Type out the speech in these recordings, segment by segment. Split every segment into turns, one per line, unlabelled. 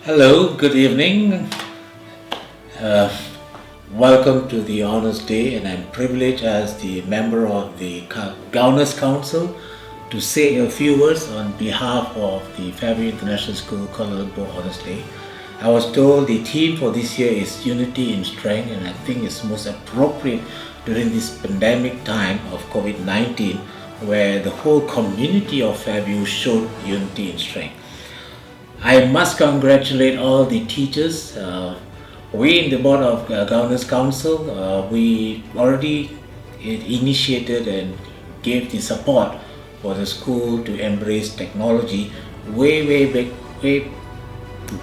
Hello, good evening. Uh, Welcome to the Honours Day, and I'm privileged as the member of the Governors Council to say a few words on behalf of the Fairview International School Kuala Lumpur Honours Day. I was told the theme for this year is Unity in Strength, and I think it's most appropriate during this pandemic time of COVID-19, where the whole community of Fairview showed unity in strength. I must congratulate all the teachers. We in the Board of Governors Council, we already initiated and gave the support for the school to embrace technology way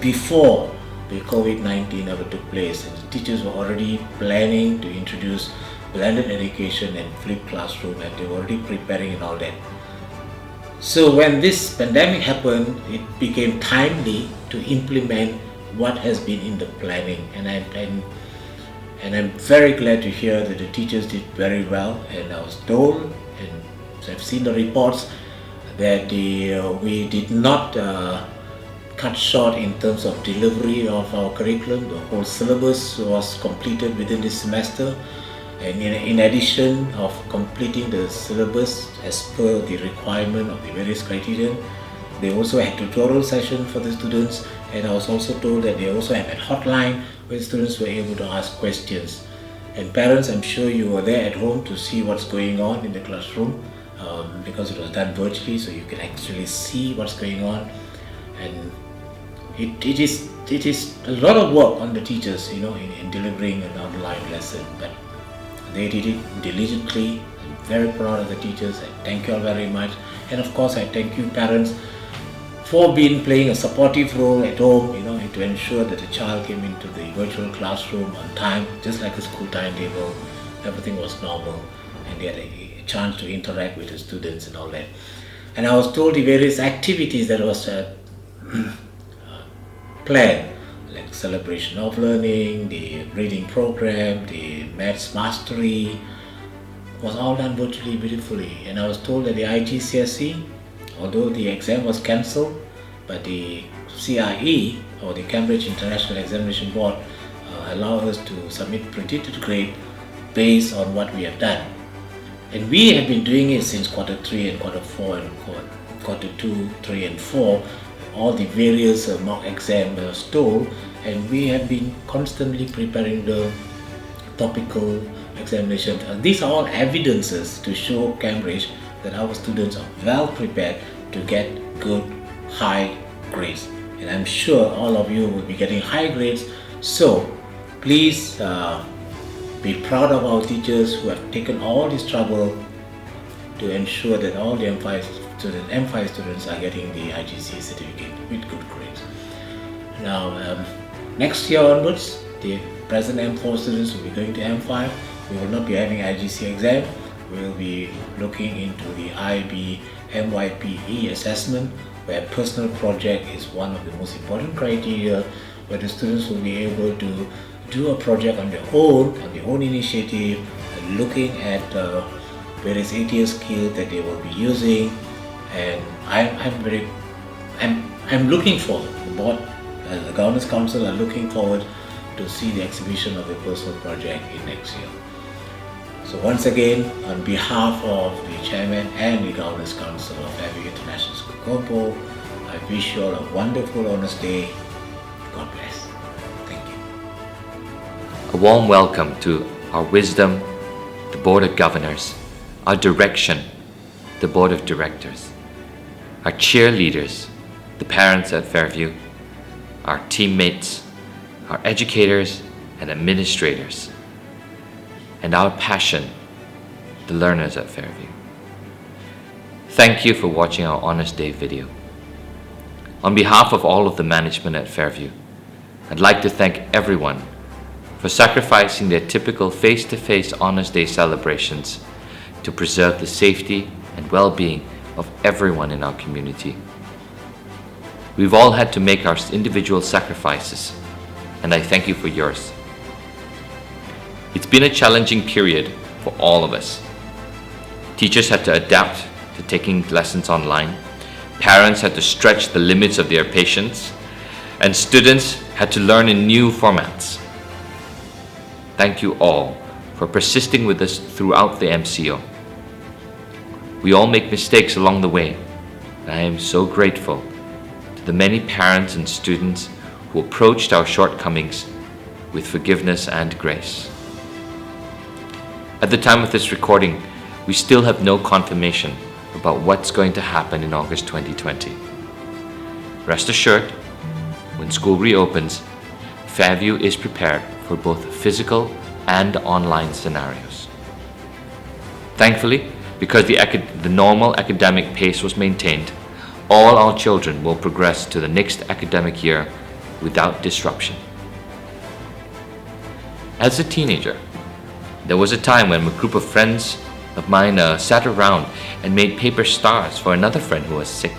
before the COVID-19 ever took place. And the teachers were already planning to introduce blended education and flipped classroom, and they were already preparing and all that. So when this pandemic happened, it became timely to implement what has been in the planning, and I'm very glad to hear that the teachers did very well. And I was told, and I've seen the reports, that we did not cut short in terms of delivery of our curriculum. The whole syllabus was completed within this semester. And in addition of completing the syllabus as per the requirement of the various criteria, they also had tutorial session for the students, and I was also told that they also have a hotline where students were able to ask questions. And parents, I'm sure you were there at home to see what's going on in the classroom, because it was done virtually, so you can actually see what's going on. And it is a lot of work on the teachers, in delivering an online lesson, but they did it diligently. I'm very proud of the teachers. I thank you all very much. And of course, I thank you parents for playing a supportive role at home, to ensure that the child came into the virtual classroom on time, just like a school timetable. Everything was normal, and they had a chance to interact with the students and all that. And I was told the various activities that was planned, like celebration of learning, the reading program, the maths mastery, was all done virtually beautifully. And I was told that the IGCSE, although the exam was cancelled, but the CIE, or the Cambridge International Examination Board, allowed us to submit predicted grade based on what we have done. And we have been doing it since quarter 3 and quarter 4 and quarter 2, 3 and 4. All the various mock exams were told, and we have been constantly preparing the topical examinations. And these are all evidences to show Cambridge that our students are well prepared to get good high grades. And I'm sure all of you will be getting high grades. So please be proud of our teachers who have taken all this trouble to ensure that all the M5 students are getting the IGC certificate with good grades. Now, next year onwards, the present M4 students will be going to M5. We will not be having IGC exam. We will be looking into the IB MYPE assessment, where personal project is one of the most important criteria, where the students will be able to do a project on their own initiative, and looking at various ATS skills that they will be using. And I'm looking forward. The board, the Governors Council, are looking forward to see the exhibition of the personal project in next year. So once again, on behalf of the Chairman and the Governors Council of Fairview International School, Kuala Lumpur, I wish you all a wonderful Honours Day. God bless. Thank you.
A warm welcome to our wisdom, the Board of Governors, our direction, the Board of Directors, our cheerleaders, the parents at Fairview, our teammates, our educators and administrators, and our passion, the learners at Fairview. Thank you for watching our Honours Day video. On behalf of all of the management at Fairview, I'd like to thank everyone for sacrificing their typical face-to-face Honours Day celebrations to preserve the safety and well-being of everyone in our community. We've all had to make our individual sacrifices, and I thank you for yours. It's been a challenging period for all of us. Teachers had to adapt to taking lessons online. Parents had to stretch the limits of their patience. and students had to learn in new formats. Thank you all for persisting with us throughout the MCO. We all make mistakes along the way, and I am so grateful to the many parents and students who approached our shortcomings with forgiveness and grace. At the time of this recording, we still have no confirmation about what's going to happen in August 2020. Rest assured, when school reopens, Fairview is prepared for both physical and online scenarios. Thankfully, because the normal academic pace was maintained, all our children will progress to the next academic year without disruption. As a teenager, there was a time when a group of friends of mine sat around and made paper stars for another friend who was sick.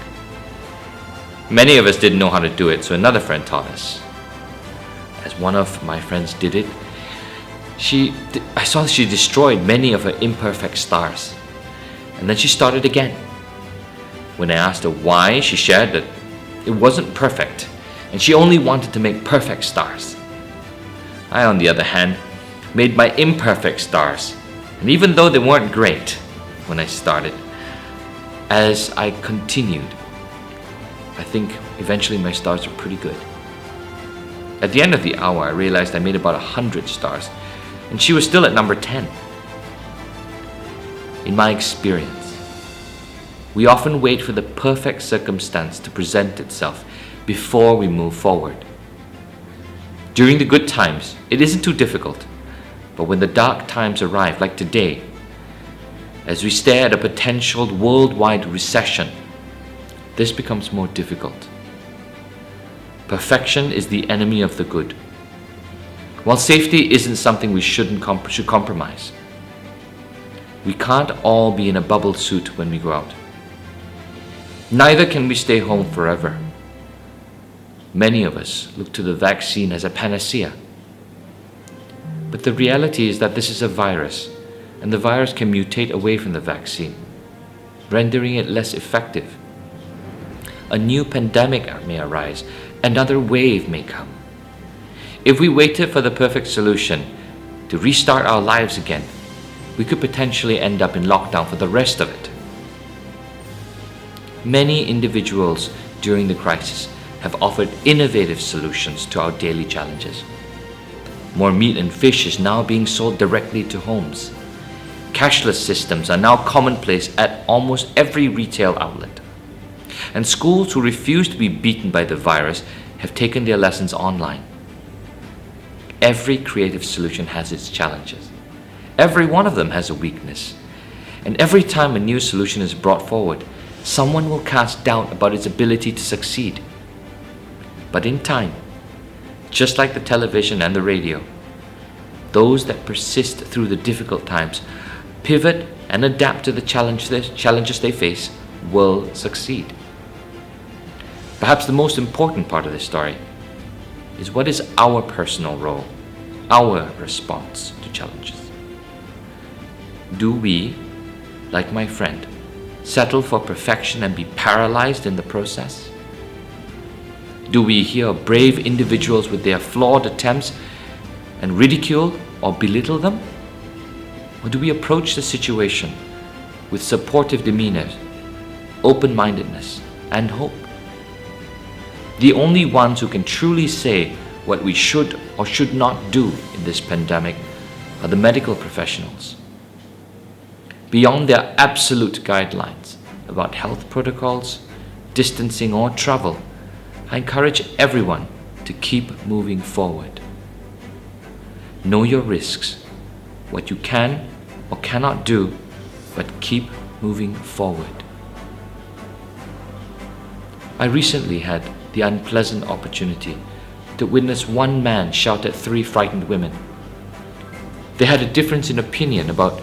Many of us didn't know how to do it, so another friend taught us. As one of my friends did it, I saw she destroyed many of her imperfect stars. And then she started again. When I asked her why, she shared that it wasn't perfect, and she only wanted to make perfect stars. I, on the other hand, made my imperfect stars, and even though they weren't great when I started, as I continued, I think eventually my stars were pretty good. At the end of the hour, I realized I made about 100 stars, and she was still at number 10. In my experience, we often wait for the perfect circumstance to present itself before we move forward. During the good times, it isn't too difficult, but when the dark times arrive, like today, as we stare at a potential worldwide recession, this becomes more difficult. Perfection is the enemy of the good. While safety isn't something we should compromise, we can't all be in a bubble suit when we go out. Neither can we stay home forever. Many of us look to the vaccine as a panacea. But the reality is that this is a virus, and the virus can mutate away from the vaccine, rendering it less effective. A new pandemic may arise, another wave may come. If we waited for the perfect solution to restart our lives again, we could potentially end up in lockdown for the rest of it. Many individuals during the crisis have offered innovative solutions to our daily challenges. More meat and fish is now being sold directly to homes. Cashless systems are now commonplace at almost every retail outlet. And schools who refuse to be beaten by the virus have taken their lessons online. Every creative solution has its challenges. Every one of them has a weakness. And every time a new solution is brought forward, someone will cast doubt about its ability to succeed. But in time, just like the television and the radio, those that persist through the difficult times, pivot and adapt to the challenges they face, will succeed. Perhaps the most important part of this story is what is our personal role, our response to challenges. Do we, like my friend, settle for perfection and be paralyzed in the process? Do we hear brave individuals with their flawed attempts and ridicule or belittle them? Or do we approach the situation with supportive demeanor, open-mindedness, and hope? The only ones who can truly say what we should or should not do in this pandemic are the medical professionals. Beyond their absolute guidelines about health protocols, distancing, or travel, I encourage everyone to keep moving forward. Know your risks, what you can or cannot do, but keep moving forward. I recently had the unpleasant opportunity to witness one man shout at 3 frightened women. They had a difference in opinion about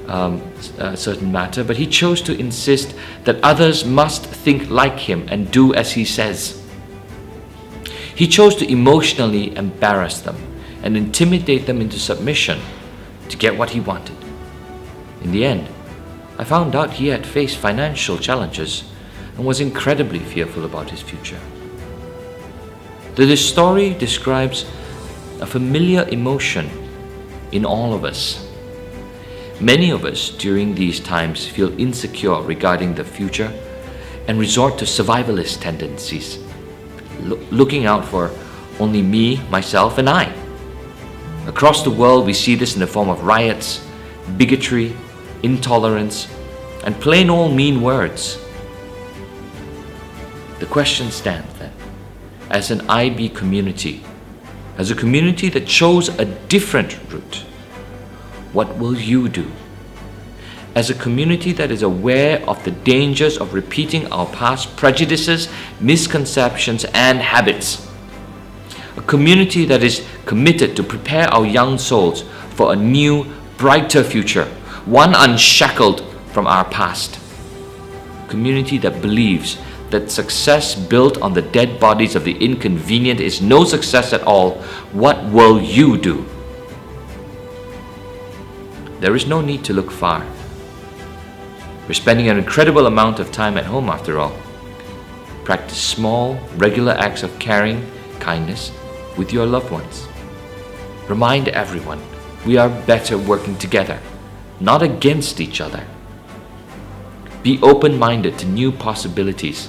a certain matter, but he chose to insist that others must think like him and do as he says. He chose to emotionally embarrass them and intimidate them into submission to get what he wanted. In the end, I found out he had faced financial challenges and was incredibly fearful about his future. that the story describes a familiar emotion in all of us. Many of us during these times feel insecure regarding the future and resort to survivalist tendencies, looking out for only me, myself, and I. Across the world, we see this in the form of riots, bigotry, intolerance, and plain old mean words. The question stands then, as an IB community, as a community that chose a different route, what will you do? As a community that is aware of the dangers of repeating our past prejudices, misconceptions, and habits. A community that is committed to prepare our young souls for a new, brighter future, one unshackled from our past. A community that believes that success built on the dead bodies of the inconvenient is no success at all. What will you do? There is no need to look far. We're spending an incredible amount of time at home after all. Practice small, regular acts of caring, kindness with your loved ones. Remind everyone we are better working together, not against each other. Be open-minded to new possibilities,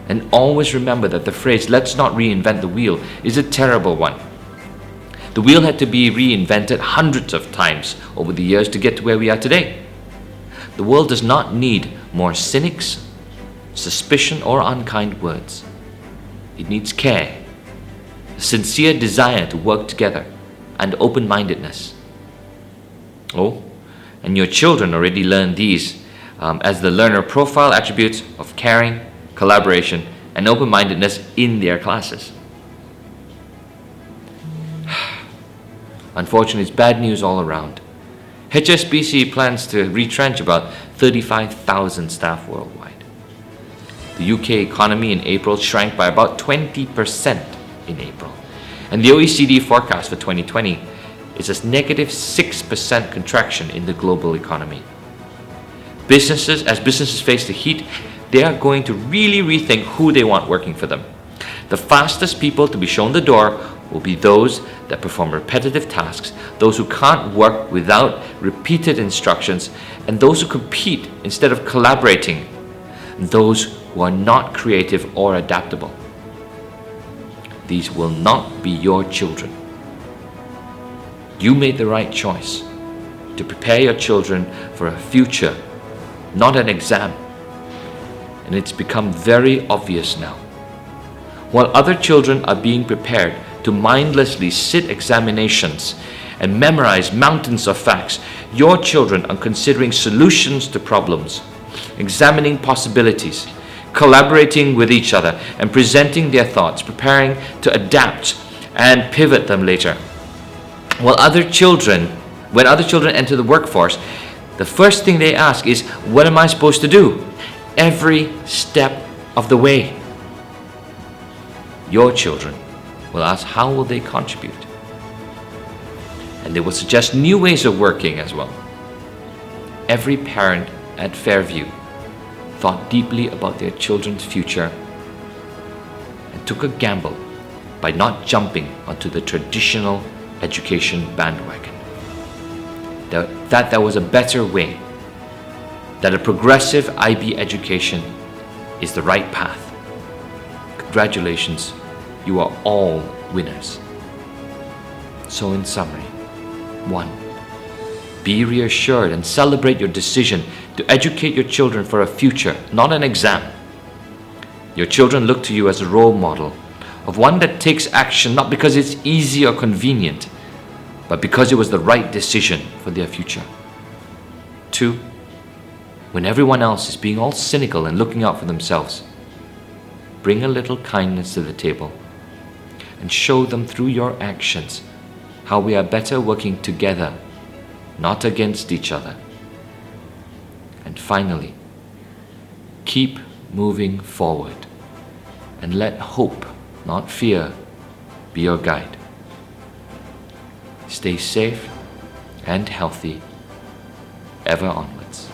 and always remember that the phrase, "let's not reinvent the wheel," is a terrible one. The wheel had to be reinvented hundreds of times over the years to get to where we are today. The world does not need more cynics, suspicion, or unkind words. It needs care, a sincere desire to work together, and open-mindedness. Oh, and your children already learn these as the learner profile attributes of caring, collaboration, and open-mindedness in their classes. Unfortunately, it's bad news all around. HSBC plans to retrench about 35,000 staff worldwide. The UK economy in April shrank by about 20% in April, and the OECD forecast for 2020 is a negative 6% contraction in the global economy. As businesses face the heat, they are going to really rethink who they want working for them. The fastest people to be shown the door will be those that perform repetitive tasks, those who can't work without repeated instructions, and those who compete instead of collaborating, and those who are not creative or adaptable. These will not be your children. You made the right choice to prepare your children for a future, not an exam. And it's become very obvious now. While other children are being prepared to mindlessly sit examinations and memorize mountains of facts, your children are considering solutions to problems, examining possibilities, collaborating with each other, and presenting their thoughts, preparing to adapt and pivot them later. When other children enter the workforce, the first thing they ask is, what am I supposed to do? Every step of the way. Your children will ask, how will they contribute? And they will suggest new ways of working as well. Every parent at Fairview thought deeply about their children's future and took a gamble by not jumping onto the traditional education bandwagon. That there was a better way, that a progressive IB education is the right path. Congratulations, you are all winners. So in summary, 1. Be reassured and celebrate your decision to educate your children for a future, not an exam. Your children look to you as a role model of one that takes action not because it's easy or convenient, but because it was the right decision for their future. 2. When everyone else is being all cynical and looking out for themselves, bring a little kindness to the table and show them through your actions how we are better working together, not against each other. And finally, keep moving forward and let hope, not fear, be your guide. Stay safe and healthy, ever onwards.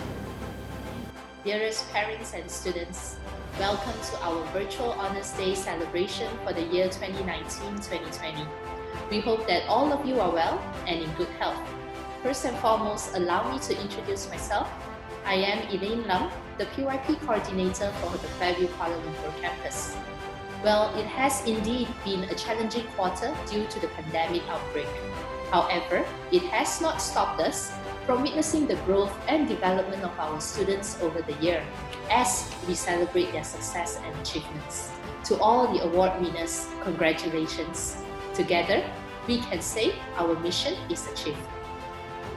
Dearest parents and students, Welcome to our virtual Honours Day celebration for the year 2019-2020. We hope that all of you are well and in good health. First and foremost, allow me to introduce myself. I am Elaine Lam, the PYP coordinator for the Fairview Kuala Lumpur campus. Well, it has indeed been a challenging quarter due to the pandemic outbreak. However, it has not stopped us from witnessing the growth and development of our students over the year as we celebrate their success and achievements. To all the award winners, congratulations. Together, we can say our mission is achieved.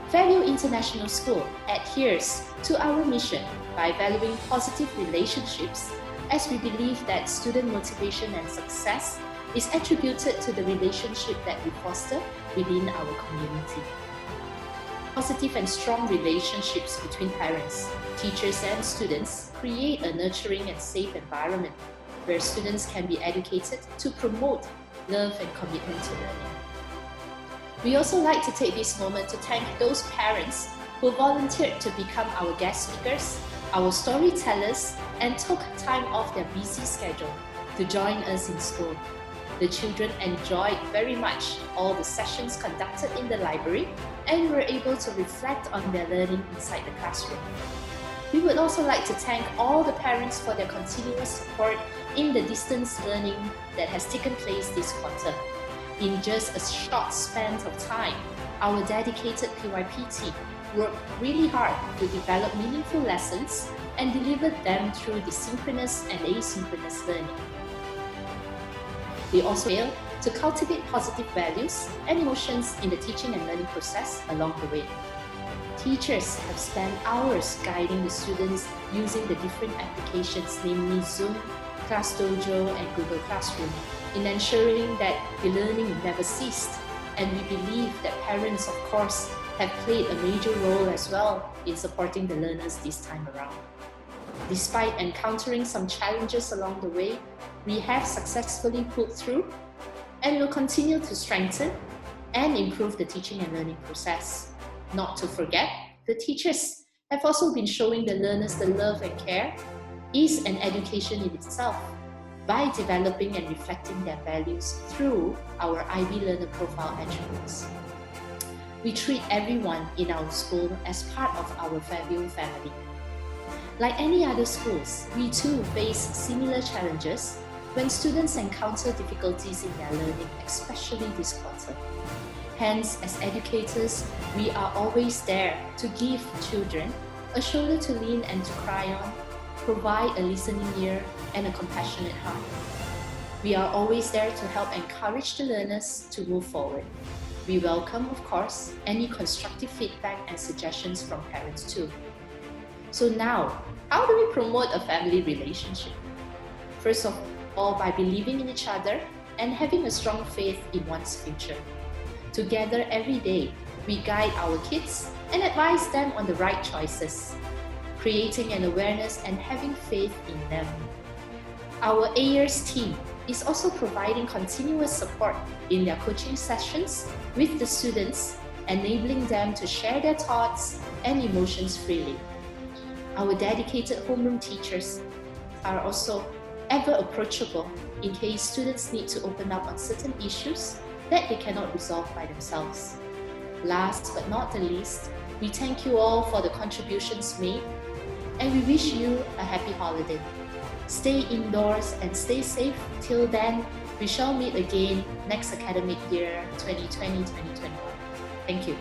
Fairview International School adheres to our mission by valuing positive relationships, as we believe that student motivation and success is attributed to the relationship that we foster within our community. Positive and strong relationships between parents, teachers, and students create a nurturing and safe environment where students can be educated to promote love and commitment to learning. We also like to take this moment to thank those parents who volunteered to become our guest speakers, our storytellers, and took time off their busy schedule to join us in school. The children enjoyed very much all the sessions conducted in the library and were able to reflect on their learning inside the classroom. We would also like to thank all the parents for their continuous support in the distance learning that has taken place this quarter. In just a short span of time, our dedicated PYP team worked really hard to develop meaningful lessons and delivered them through the synchronous and asynchronous learning. They also failed to cultivate positive values and emotions in the teaching and learning process along the way. Teachers have spent hours guiding the students using the different applications, namely Zoom, ClassDojo, and Google Classroom, in ensuring that the learning never ceased. And we believe that parents, of course, have played a major role as well in supporting the learners this time around. Despite encountering some challenges along the way, we have successfully pulled through and will continue to strengthen and improve the teaching and learning process. Not to forget, the teachers have also been showing the learners the love and care is an education in itself by developing and reflecting their values through our IB Learner Profile attributes. We treat everyone in our school as part of our Fairview family. Like any other schools, we too face similar challenges when students encounter difficulties in their learning, especially this quarter. Hence, as educators, we are always there to give children a shoulder to lean and to cry on, provide a listening ear and a compassionate heart. We are always there to help encourage the learners to move forward. We welcome, of course, any constructive feedback and suggestions from parents too. So now, how do we promote a family relationship? First of all, by believing in each other and having a strong faith in one's future. Together every day, we guide our kids and advise them on the right choices, creating an awareness and having faith in them. Our AYERS team is also providing continuous support in their coaching sessions with the students, enabling them to share their thoughts and emotions freely. Our dedicated homeroom teachers are also ever approachable in case students need to open up on certain issues that they cannot resolve by themselves. Last but not the least, we thank you all for the contributions made and we wish you a happy holiday. Stay indoors and stay safe. Till then, we shall meet again next academic year 2020-2021. Thank you.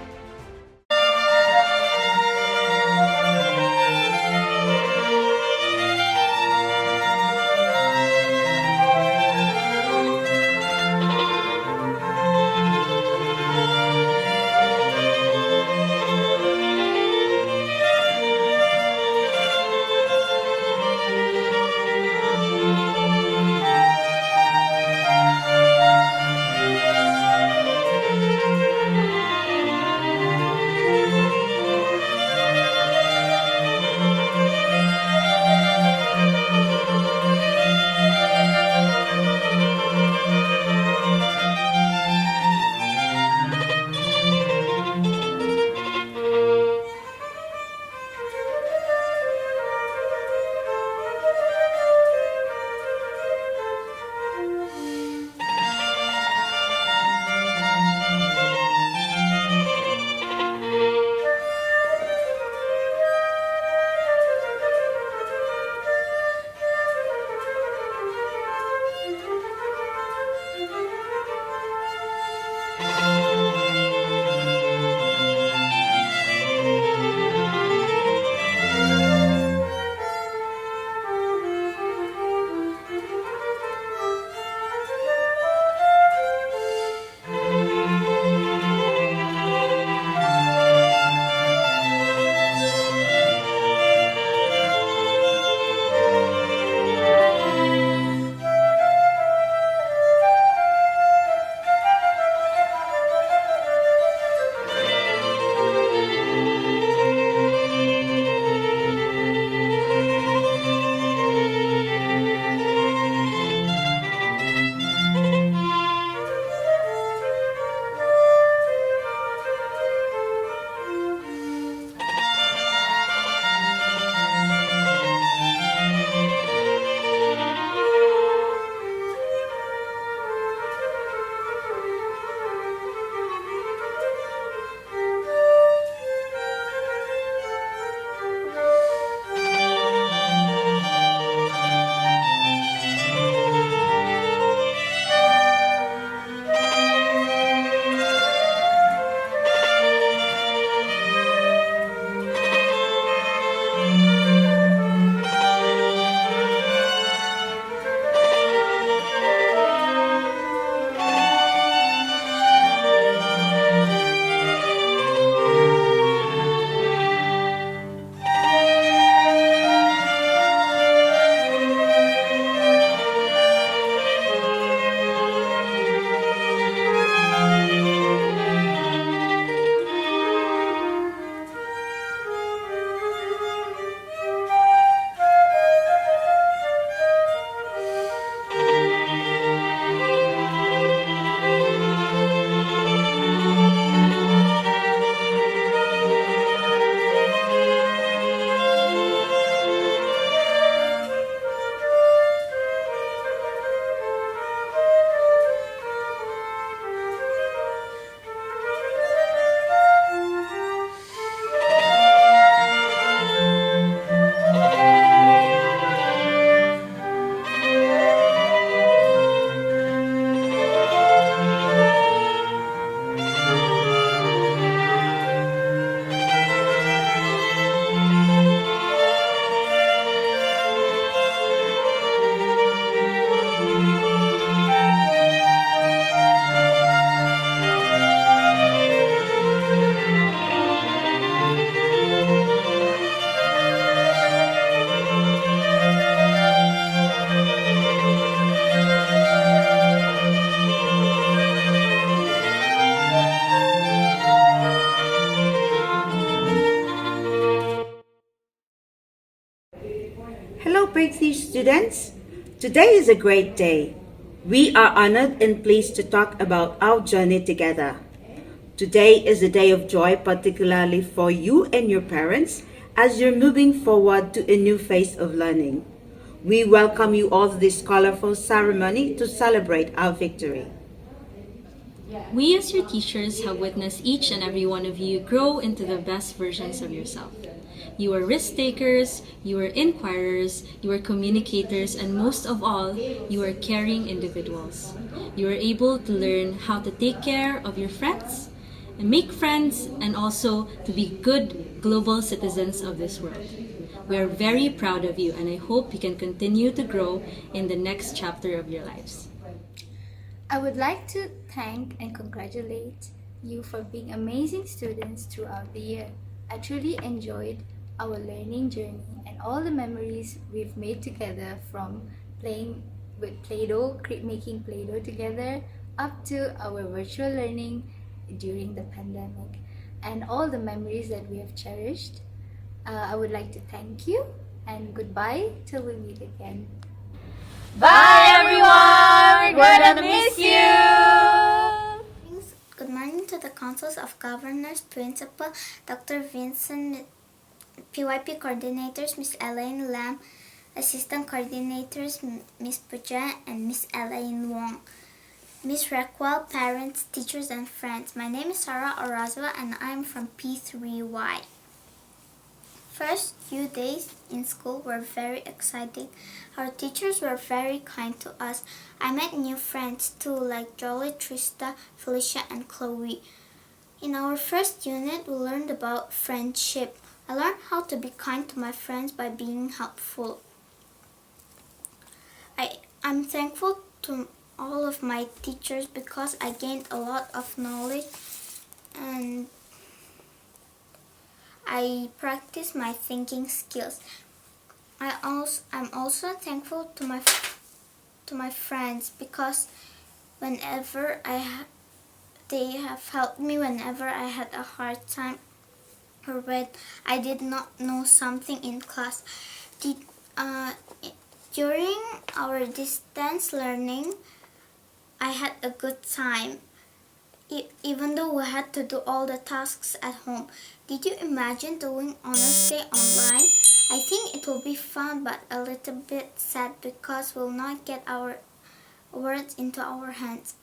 Hello, Prestige students. Today is a great day. We are honored and pleased to talk about our journey together. Today is a day of joy, particularly for you and your parents, as you're moving forward to a new phase of learning. We welcome you all to this colorful ceremony to celebrate our victory.
We, as your teachers, have witnessed each and every one of you grow into the best versions of yourself. You are risk takers, you are inquirers, you are communicators, and most of all, you are caring individuals. You are able to learn how to take care of your friends, and make friends, and also to be good global citizens of this world. We are very proud of you, and I hope you can continue to grow in the next chapter of your lives.
I would like to thank and congratulate you for being amazing students throughout the year. I truly enjoyed our learning journey and all the memories we've made together, from playing with Play-Doh, making Play-Doh together, up to our virtual learning during the pandemic, and all the memories that we have cherished. I would like to thank you, and goodbye till we meet again.
Bye everyone! We're gonna miss you!
Good morning to the Councils of Governors, Principal, Dr. Vincent, PYP Coordinators, Miss Elaine Lam, Assistant Coordinators, Miss Puja and Miss Elaine Wong, Miss Raquel, parents, teachers, and friends. My name is Sarah Orazwa and I'm from P3Y. First few days in school were very exciting. Our teachers were very kind to us. I met new friends too, like Jolly, Trista, Felicia, and Chloe. In our first unit, we learned about friendship. I learned how to be kind to my friends by being helpful. I'm thankful to all of my teachers because I gained a lot of knowledge and I practice my thinking skills. I'm also thankful to my friends because they have helped me whenever I had a hard time or when I did not know something in class. During our distance learning, I had a good time. Even though we had to do all the tasks at home. Did you imagine doing Honors Day online? I think it will be fun but a little bit sad because we'll not get our words into our hands.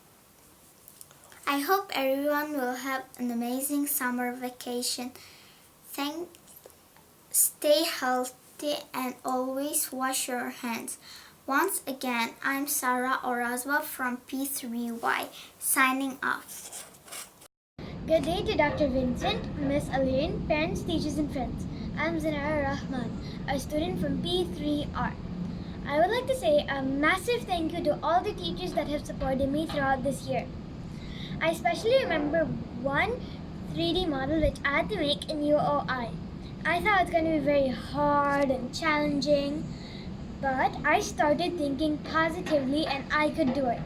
I hope everyone will have an amazing summer vacation. Stay healthy and always wash your hands. Once again, I'm Sarah Orazwa from P3Y, signing off.
Good day to Dr. Vincent, Miss Elaine, parents, teachers, and friends. I'm Zinara Rahman, a student from P3R. I would like to say a massive thank you to all the teachers that have supported me throughout this year. I especially remember one 3D model which I had to make in UOI. I thought it was going to be very hard and challenging, but I started thinking positively and I could do it.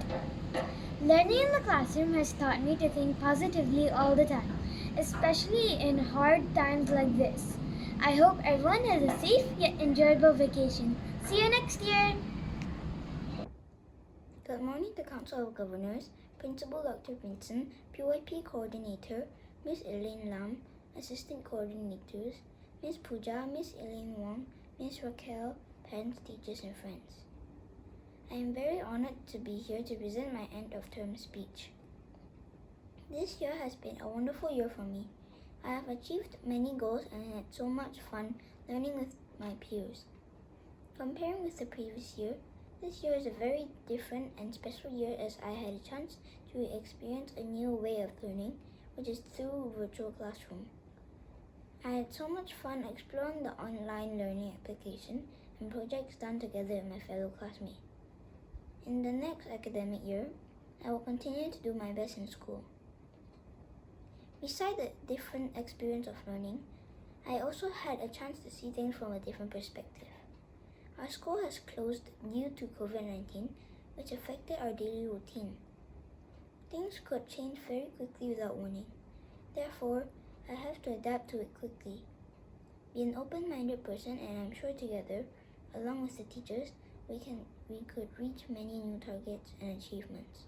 Learning in the classroom has taught me to think positively all the time, especially in hard times like this. I hope everyone has a safe yet enjoyable vacation. See you next year!
Good morning to Council of Governors, Principal Dr. Vincent, PYP Coordinator, Miss Elaine Lam, Assistant Coordinators, Miss Puja, Miss Elaine Wong, Miss Raquel, parents, teachers, and friends. I am very honored to be here to present my end of term speech. This year has been a wonderful year for me. I have achieved many goals and had so much fun learning with my peers. Comparing with the previous year, this year is a very different and special year as I had a chance to experience a new way of learning, which is through virtual classroom. I had so much fun exploring the online learning application and projects done together with my fellow classmates. In the next academic year, I will continue to do my best in school. Besides the different experience of learning, I also had a chance to see things from a different perspective. Our school has closed due to COVID-19, which affected our daily routine. Things could change very quickly without warning. Therefore, I have to adapt to it quickly. Be an open-minded person, and I'm sure together, Along with the teachers, we could reach many new targets and achievements.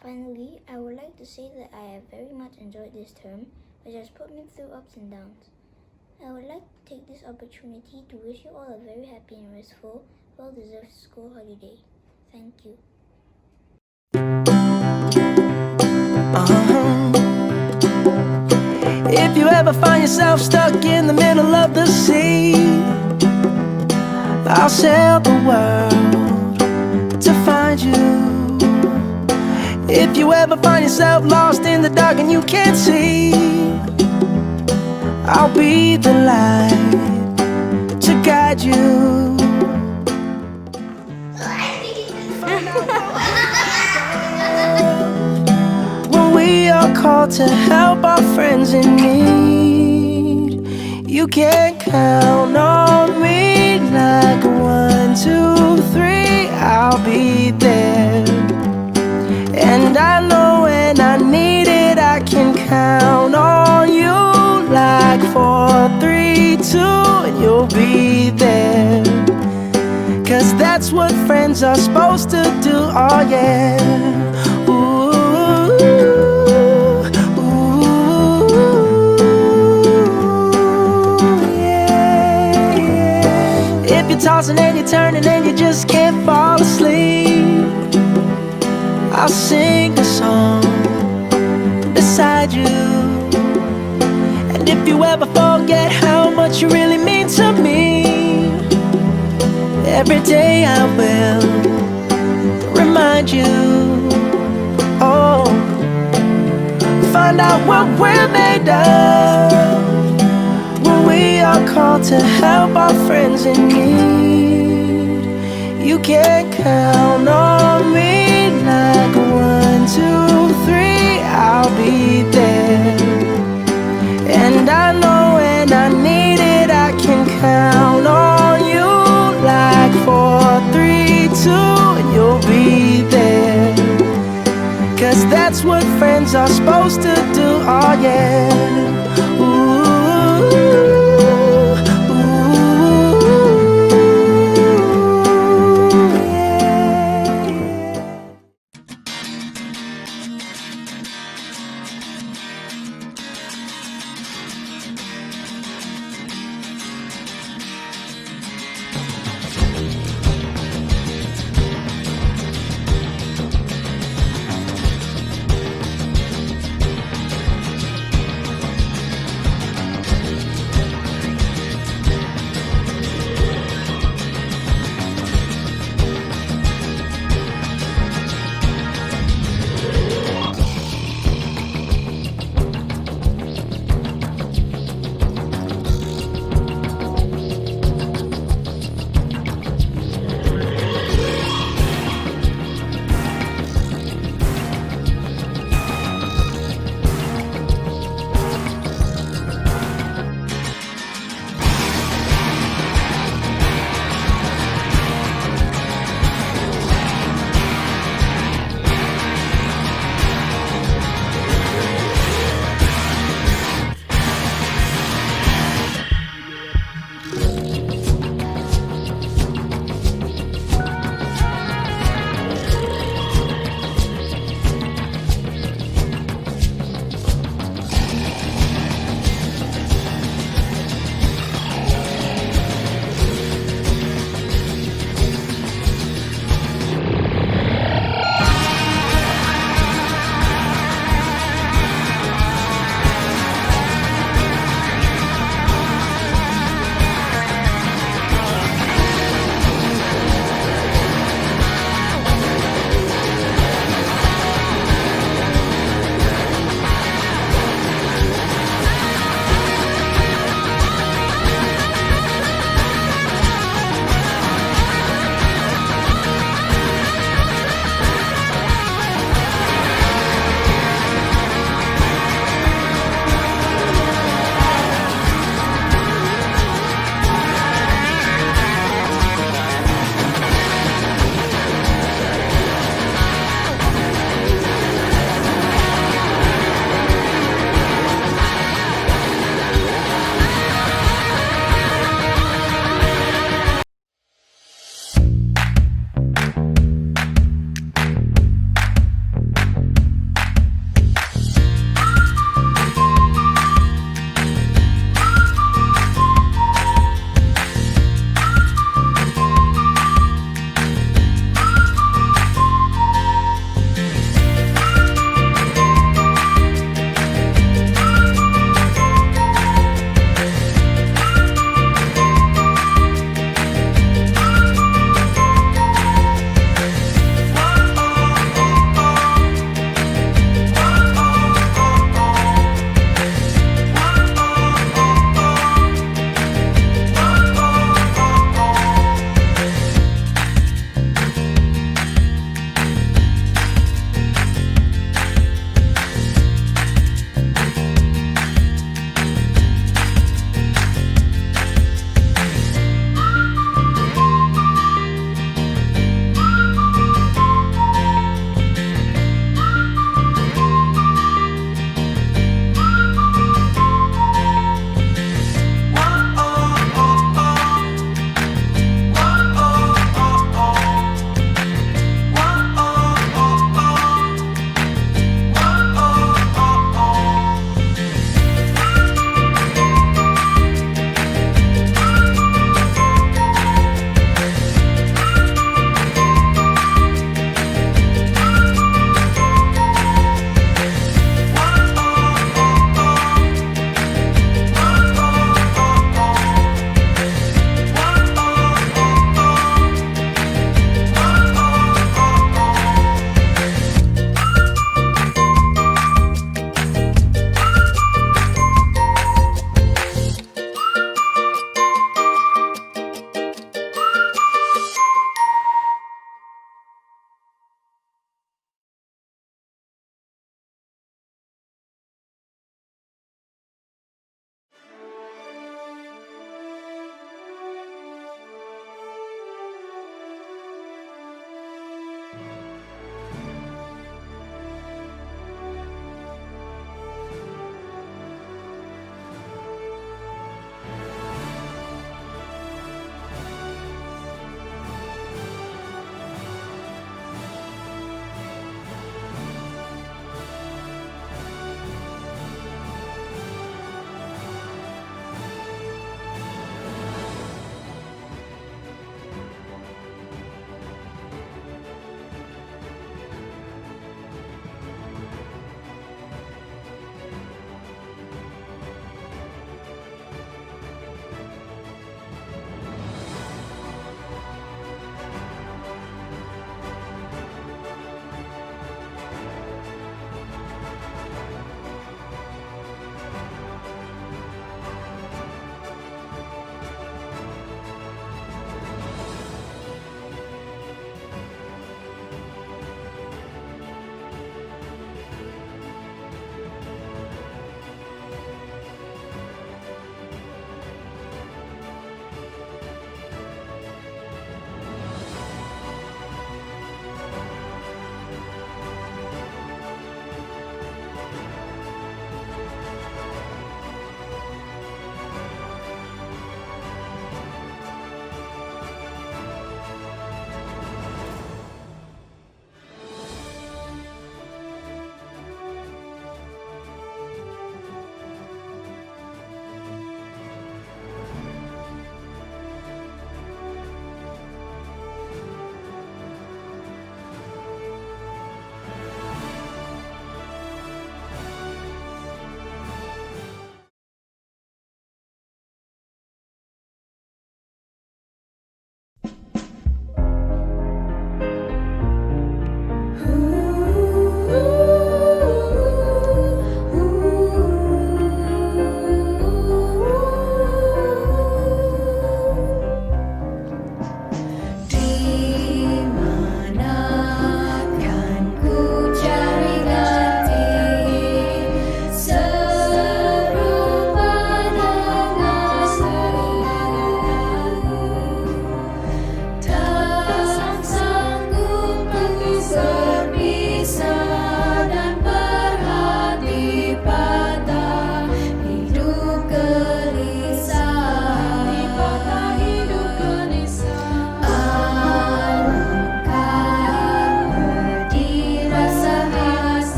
Finally, I would like to say that I have very much enjoyed this term, which has put me through ups and downs. I would like to take this opportunity to wish you all a very happy and restful, well-deserved school holiday. Thank you.
If you ever find yourself stuck in the middle of the sea, I'll sail the world to find you. If you ever find yourself lost in the dark and you can't see, I'll be the light to guide you. When we are called to help our friends in need, you can count on me like 1, 2, 3, I'll be there. And I know when I need it, I can count on you like 4, 3, 2, and you'll be there. 'Cause that's what friends are supposed to do, oh yeah. Ooh, ooh, yeah, yeah. If you're tossing and you're turning and you just can't fall asleep, I'll sing a song beside you. And if you ever forget how much you really mean to me, every day I will remind you. Oh, find out what we're made of when we are called to help our friends in need. You can count on me like 1, 2, 3, I'll be there. And I know when I need it, I can count on you like 4, 3, 2, and you'll be there. 'Cause that's what friends are supposed to do, oh yeah. Ooh.